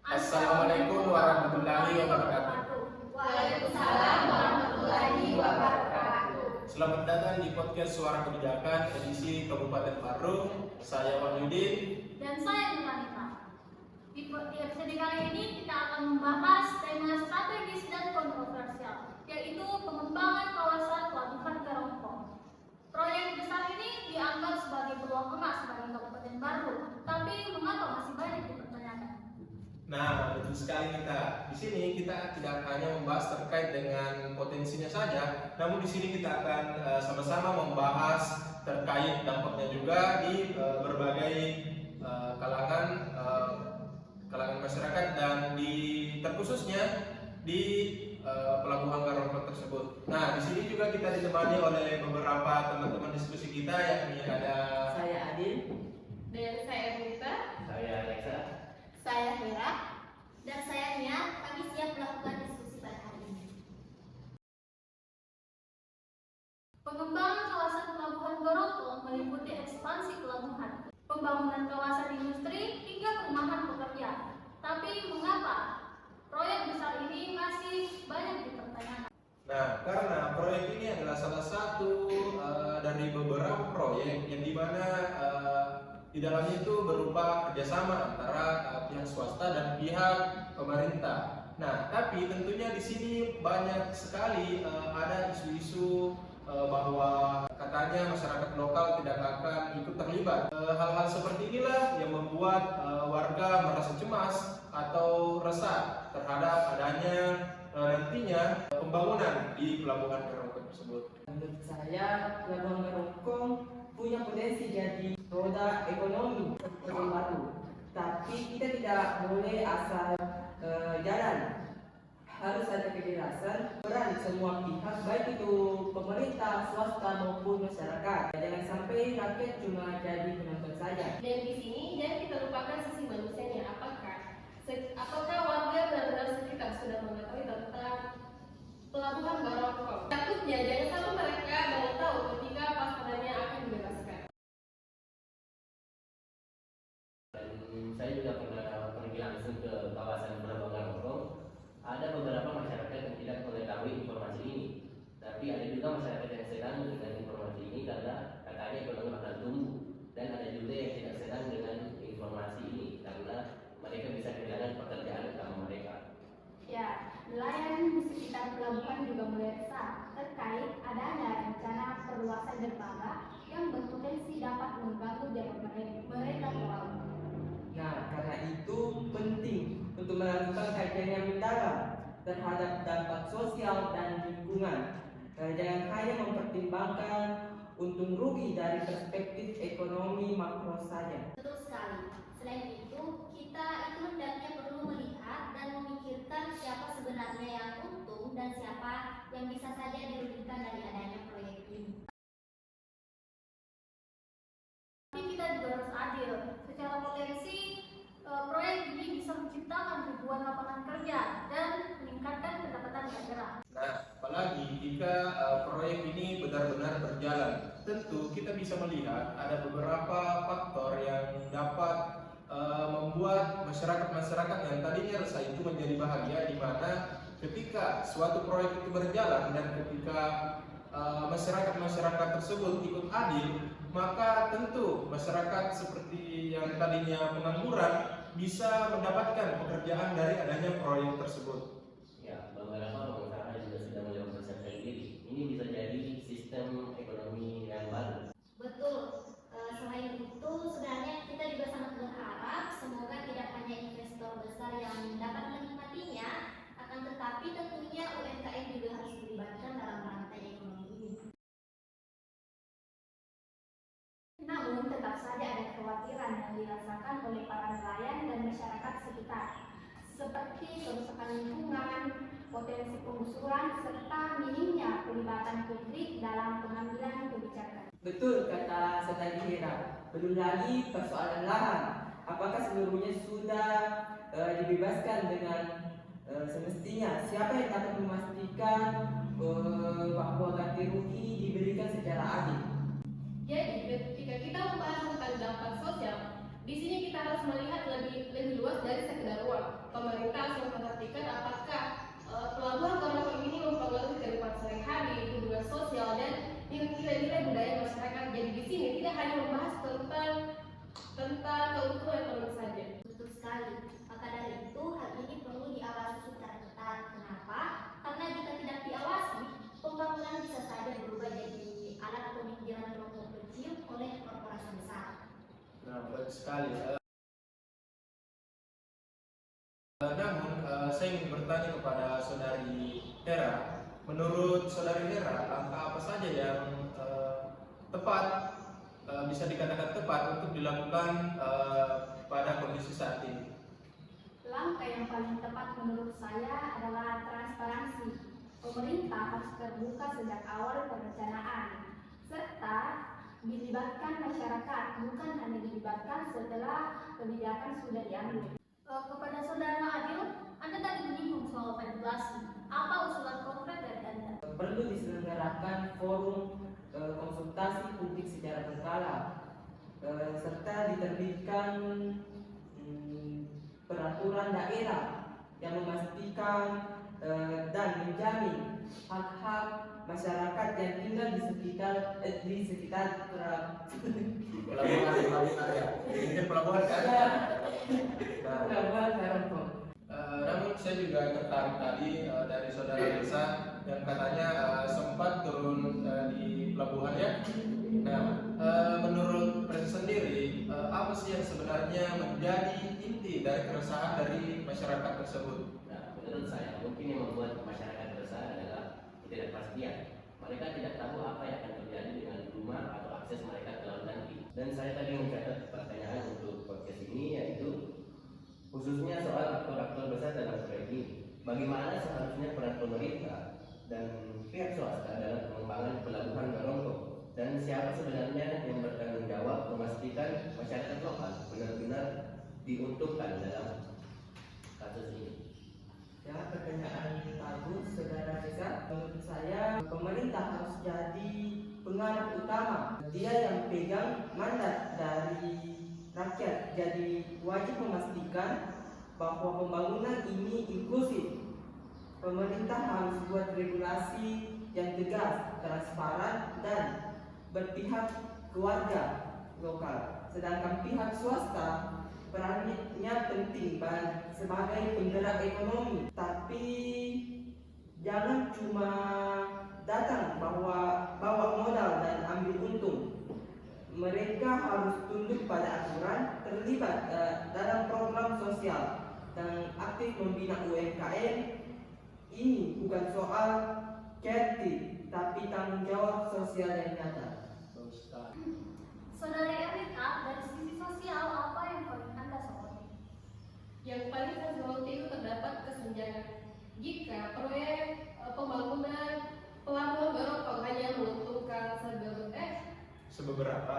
Assalamualaikum warahmatullahi wabarakatuh. Waalaikumsalam warahmatullahi wabarakatuh. Selamat datang di podcast Suara Kebijakan edisi Kabupaten Parung. Saya Wahyudin Dan saya Nurhanita. Di episode kali ini kita akan membahas tema strategis dan kontroversial, yaitu pengembangan kawasan Pelabuhan Garongkong. Proyek besar ini dianggap sebagai peluang emas bagi Kabupaten Parung, tapi mengapa masih banyak dipertanyakan? Nah, betul sekali kita. Di sini kita tidak hanya membahas terkait dengan potensinya saja, namun di sini kita akan sama-sama membahas terkait dampaknya juga di berbagai kalangan masyarakat dan terkhususnya di Pelabuhan Garongkong tersebut. Nah, di sini juga kita ditemani oleh beberapa teman-teman diskusi kita, yakni ada Saya Adil, Dan saya Rita, saya Alexa. saya Hera, dan saya Nia. Kami siap melakukan diskusi pada hari ini. Pengembangan kawasan Pelabuhan Garongkong meliputi ekspansi pelabuhan, pembangunan kawasan industri, hingga perumahan pekerja. Tapi mengapa proyek besar ini masih banyak dipertanyakan? Nah, karena proyek ini adalah salah satu dari beberapa proyek yang dimana di dalamnya itu berupa kerjasama antara pihak swasta dan pihak pemerintah. Nah, tapi tentunya di sini banyak sekali ada isu-isu bahwa katanya masyarakat lokal tidak akan ikut terlibat. Hal-hal seperti inilah yang membuat warga merasa cemas atau resah terhadap adanya nantinya pembangunan di Pelabuhan Garongkong tersebut. Menurut saya, Pelabuhan Garongkong punya potensi jadi roda ekonomi yang baru. Tapi kita tidak boleh asal jalan. Harus ada kejelasan peran semua pihak, baik itu pemerintah, swasta maupun masyarakat. Jangan sampai rakyat cuma jadi penonton saja. Dan di sini jangan kita lupakan sisi manusianya. Apakah warga benar-benar sekitar sudah mengetahui tentang Pelabuhan Garongkong? Takutnya jangan sampai mereka baru tahu ketika pasangannya akan dibebaskan. Dan saya juga pernah pergi langsung ke kawasan Pelabuhan Garongkong. Ada beberapa masyarakat yang tidak mengetahui informasi ini, tapi ada juga masyarakat yang senang dengan informasi ini karena katanya ekonomi akan tumbuh. Dan ada juga yang tidak senang dengan informasi ini karena mereka bisa kehilangan pekerjaan utama mereka. Ya, nelayan di sekitar pelabuhan juga mulai resah terkait adanya rencana perluasan dermaga yang berpotensi dapat mengganggu jalan mereka melaut. Nah, karena itu penting untuk melakukan kajian yang mendalam terhadap dampak sosial dan lingkungan. Jangan hanya mempertimbangkan untung rugi dari perspektif ekonomi makro saja. Betul sekali. Selain itu, kita itu hendaknya perlu melihat dan memikirkan siapa sebenarnya yang untung dan siapa yang bisa saja dirugikan dari adanya proyek ini. Tapi kita juga harus adil. Secara potensi, proyek ini bisa menciptakan ribuan lapangan kerja dan meningkatkan pendapatan daerah. Nah, apalagi jika proyek ini benar-benar berjalan, tentu kita bisa melihat ada beberapa faktor yang dapat membuat masyarakat yang tadinya resah itu menjadi bahagia, di mana ketika suatu proyek itu berjalan dan ketika masyarakat tersebut ikut adil, maka tentu masyarakat seperti yang tadinya pengangguran bisa mendapatkan pekerjaan dari adanya proyek tersebut. Ya, beberapa pengusaha juga sudah mulai mempersiapkan diri. Ini bisa jadi sistem ekonomi yang baru. Betul. Selain itu, sebenarnya kita juga sangat berharap semoga tidak hanya investor besar yang dapat menikmatinya, akan tetapi tentunya UMKM juga harus dilibatkan dalam rantai ekonomi ini. Namun tetap saja ada kekhawatiran yang dirasakan oleh para nelayan dan masyarakat sekitar, seperti kerusakan lingkungan, potensi penggusuran, serta minimnya pelibatan publik dalam pengambilan kebijakan. Betul kata Saudari Hera. Belum lagi persoalan lahan. Apakah seluruhnya sudah dibebaskan dengan semestinya? Siapa yang dapat memastikan bahwa ganti rugi diberikan secara adil? Jadi, ketika kita membahas tentang dampak sosial, di sini kita harus melihat lebih luas dari sekedar uang. baik sekali. Namun saya ingin bertanya kepada saudari Hera, menurut saudari Hera, langkah apa saja yang tepat, bisa dikatakan tepat untuk dilakukan pada kondisi saat ini? Langkah yang paling tepat menurut saya adalah transparansi. Pemerintah harus terbuka sejak awal perencanaan, serta dilibatkan masyarakat, bukan hanya dilibatkan setelah kebijakan sudah diambil. Kepada saudara Adil, Anda tadi menyinggung soal regulasi. Apa usulan konkret dari Anda? Perlu diselenggarakan forum konsultasi publik secara berkala, serta diterbitkan peraturan daerah yang memastikan dan menjamin hak-hak masyarakat yang tinggal di sekitar Pelabuhan ya, ini pelabuhan kan? Nah, pelabuhan Garongkong. namun saya juga tertarik tadi dari saudara Lisa yang katanya sempat turun di pelabuhan ya. Nah, menurut Presi sendiri, apa sih yang sebenarnya menjadi inti dari keresahan dari masyarakat tersebut? Nah, menurut saya mungkin yang membuat masyarakat resah adalah ketidakpastian. Mereka tidak tahu apa yang akan terjadi dengan rumah atau akses mereka ke laut nanti. Dan saya tadi mencatat pertanyaan untuk podcast ini, yaitu khususnya soal aktor-aktor besar dalam proyek ini. Bagaimana seharusnya peran pemerintah dan pihak swasta dalam pengembangan pelabuhan Garongkong, dan siapa sebenarnya yang bertanggung jawab memastikan masyarakat lokal benar-benar diuntungkan dalam kasus ini? Ya, pertanyaan bagus, saudara Reza. Menurut saya, pemerintah harus jadi pengarah utama. Dia yang pegang mandat dari rakyat. Jadi wajib memastikan bahwa pembangunan ini inklusif. Pemerintah harus buat regulasi yang tegas, transparan, dan berpihak ke warga lokal. Sedangkan pihak swasta perannya penting sebagai penggerak ekonomi, tapi jangan cuma datang bawa modal dan ambil untung. Mereka harus tunduk pada aturan, terlibat dalam program sosial, dan aktif membina UMKM. Ini bukan soal charity, tapi tanggung jawab sosial yang nyata. Saudara Erika, dari sisi sosial apa yang paling Anda soroti? Yang paling saya soroti itu terdapat kesenjangan. Jika proyek pembangunan pelabuhan Garongkong hanya menguntungkan Sebeberapa.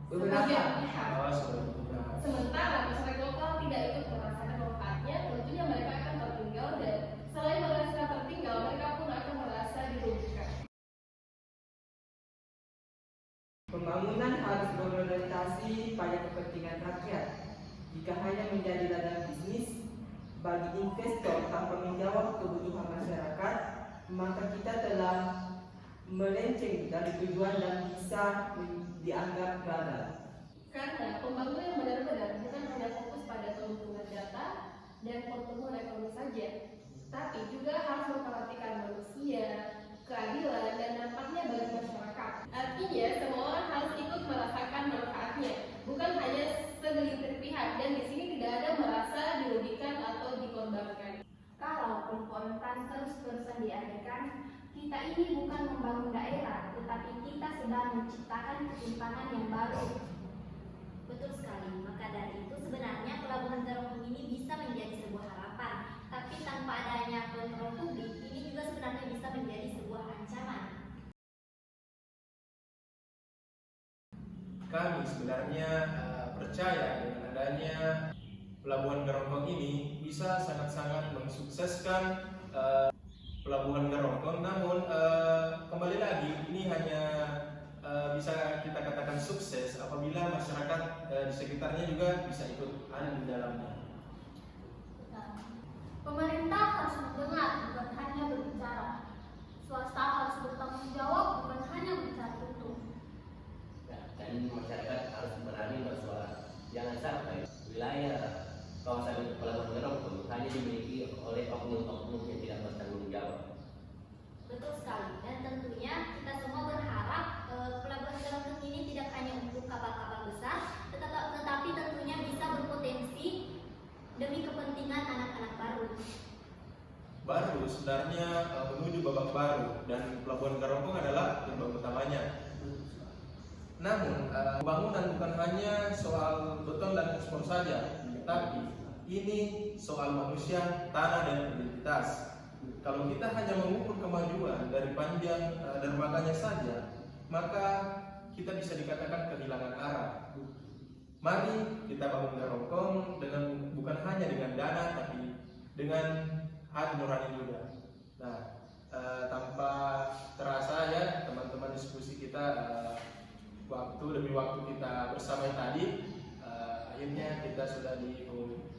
sebagian pihak, Sebeberapa. sementara masyarakat lokal tidak ikut merasakan manfaatnya, tentunya mereka akan tertinggal, dan selain merasa tertinggal, mereka pun akan merasa dirugikan. Pembangunan harus berorientasi pada kepentingan rakyat. Jika hanya menjadi ladang bisnis bagi investor tanpa menjawab kebutuhan masyarakat, maka kita telah melenceng dari tujuan dan bisa dianggap gagal. Karena pembangunan yang benar-benar bukan hanya fokus pada keuntungan data dan pertumbuhan ekonomi saja, tapi juga harus memperhatikan manusia, keadilan, dan dampaknya bagi masyarakat. Artinya, semua orang harus ikut merasakan manfaatnya, bukan hanya segelintir pihak, dan di sini tidak ada merasa dirugikan atau dikorbankan. Kalau kelompok rentan terus-terusan diadakan, kita ini bukan membangun daerah, tetapi kita sedang menciptakan ketimpangan yang baru. Betul sekali, maka dari itu sebenarnya pelabuhan Garongkong ini bisa menjadi sebuah harapan, tapi tanpa adanya kontrol publik, ini juga sebenarnya bisa menjadi sebuah ancaman. Kami sebenarnya percaya dengan adanya pelabuhan Garongkong ini bisa sangat-sangat mensukseskan pelabuhan Garongkong. Namun kembali lagi ini hanya bisa kita katakan sukses apabila masyarakat di sekitarnya juga bisa ikut ada di dalamnya. Pemerintah harus mendengar, bukan hanya berbicara. Swasta harus bertanggung jawab, bukan hanya mencari untung. Dan masyarakat harus berani bersuara. Jangan sampai wilayah kawasan pelabuhan Garongkong hanya dimiliki oleh oknum-oknum yang tidak bertanggung jawab. Betul sekali, dan tentunya kita semua berharap pelabuhan Garongkong ini tidak hanya untuk kapal-kapal besar, baru sebenarnya menuju babak baru dan Pelabuhan Garongkong adalah gerbang utamanya. Namun pembangunan bukan hanya soal beton dan ekspor saja, tapi ini soal manusia, tanah dan identitas. Kalau kita hanya mengukur kemajuan dari panjang dermaganya saja, maka kita bisa dikatakan kehilangan arah. Mari kita bangun Garongkong dengan bukan hanya dengan dana, tapi dengan hati nurani juga. Nah, tanpa terasa ya teman-teman, diskusi kita waktu demi waktu kita bersama tadi, akhirnya kita sudah di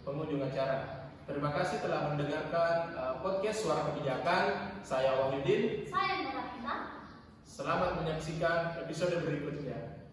penghujung acara. Terima kasih telah mendengarkan podcast Suara Kebijakan. Saya Wahyudin. Saya Nurahita. Selamat menyaksikan episode berikutnya.